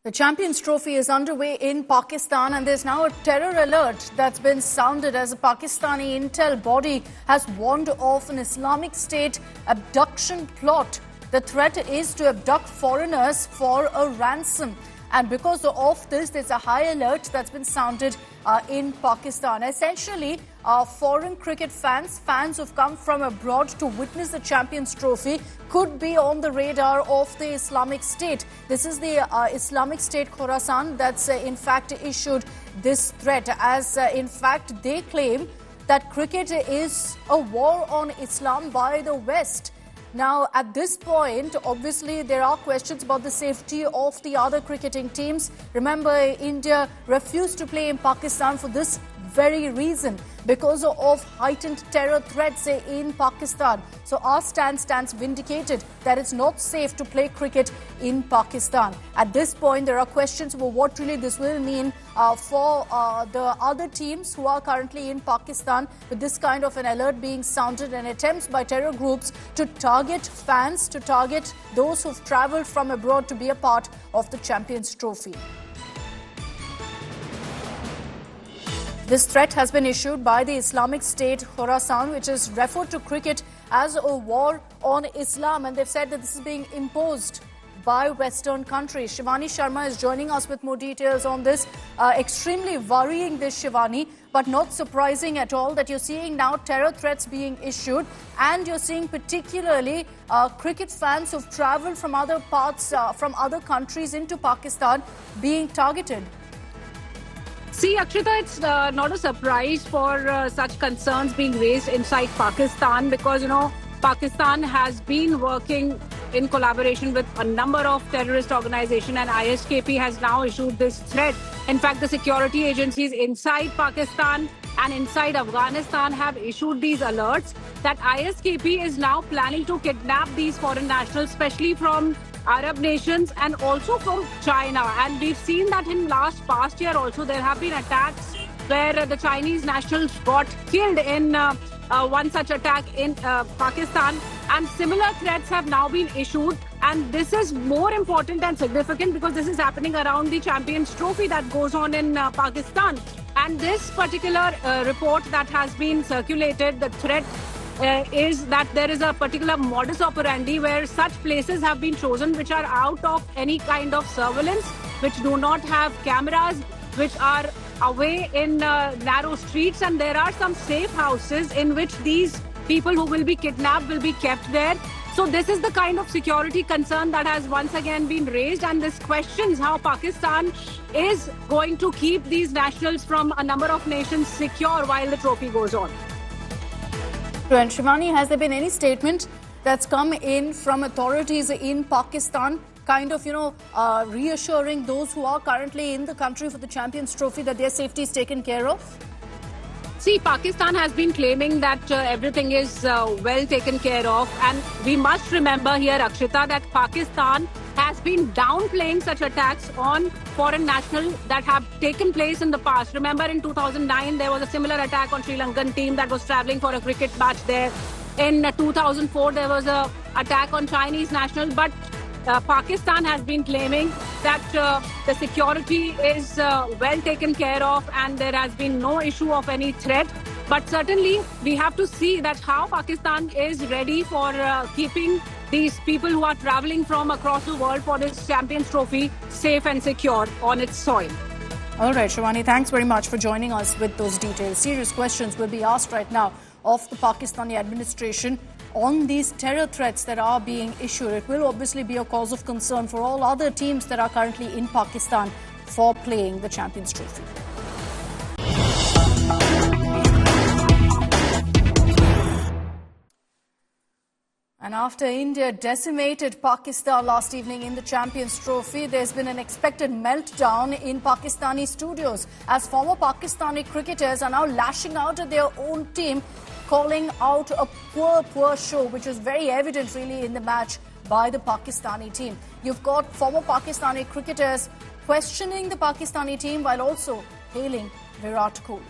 The Champions Trophy is underway in Pakistan, and there's now a terror alert that's been sounded as a Pakistani intel body has warned of an Islamic State abduction plot. The threat is to abduct foreigners for a ransom. And because of this, there's a high alert that's been sounded in Pakistan. Essentially, foreign cricket fans who've come from abroad to witness the Champions Trophy could be on the radar of the Islamic State. This is the Islamic State Khorasan that's in fact issued this threat, as in fact they claim that cricket is a war on Islam by the West. Now, at this point, obviously, there are questions about the safety of the other cricketing teams. Remember, India refused to play in Pakistan for this very reason, because of heightened terror threats in Pakistan. So our stand stands vindicated that it's not safe to play cricket in Pakistan. At this point, there are questions about what really this will mean for the other teams who are currently in Pakistan, with this kind of an alert being sounded and attempts by terror groups to target fans, to target those who've travelled from abroad to be a part of the Champions Trophy. This threat has been issued by the Islamic State Khorasan, which is referred to cricket as a war on Islam, and they've said that this is being imposed by Western countries. Shivani Sharma is joining us with more details on this. Extremely worrying, this, Shivani, but not surprising at all that you're seeing now terror threats being issued, and you're seeing particularly cricket fans who've travelled from other parts, from other countries into Pakistan being targeted. See, Akshita, it's not a surprise for such concerns being raised inside Pakistan, because, Pakistan has been working in collaboration with a number of terrorist organizations, and ISKP has now issued this threat. In fact, the security agencies inside Pakistan and inside Afghanistan have issued these alerts that ISKP is now planning to kidnap these foreign nationals, especially from Arab nations and also from China. And we've seen that in past year also there have been attacks where the Chinese nationals got killed in one such attack in Pakistan, and similar threats have now been issued. And this is more important and significant because this is happening around the Champions Trophy that goes on in Pakistan. And this particular report that has been circulated, the threat is that there is a particular modus operandi where such places have been chosen which are out of any kind of surveillance, which do not have cameras, which are away in narrow streets, and there are some safe houses in which these people who will be kidnapped will be kept there. So this is the kind of security concern that has once again been raised, and this questions how Pakistan is going to keep these nationals from a number of nations secure while the trophy goes on. And Shivani, has there been any statement that's come in from authorities in Pakistan, kind of, reassuring those who are currently in the country for the Champions Trophy that their safety is taken care of? See, Pakistan has been claiming that everything is well taken care of. And we must remember here, Akshita, that Pakistan has been downplaying such attacks on foreign nationals that have taken place in the past. Remember, in 2009, there was a similar attack on Sri Lankan team that was travelling for a cricket match there. In 2004, there was an attack on Chinese nationals. But Pakistan has been claiming that the security is well taken care of and there has been no issue of any threat. But certainly, we have to see that how Pakistan is ready for keeping these people who are travelling from across the world for this Champions Trophy safe and secure on its soil. All right, Shivani, thanks very much for joining us with those details. Serious questions will be asked right now of the Pakistani administration on these terror threats that are being issued. It will obviously be a cause of concern for all other teams that are currently in Pakistan for playing the Champions Trophy. And after India decimated Pakistan last evening in the Champions Trophy, there's been an expected meltdown in Pakistani studios as former Pakistani cricketers are now lashing out at their own team, calling out a poor show, which was very evident really in the match by the Pakistani team. You've got former Pakistani cricketers questioning the Pakistani team while also hailing Virat Kohli.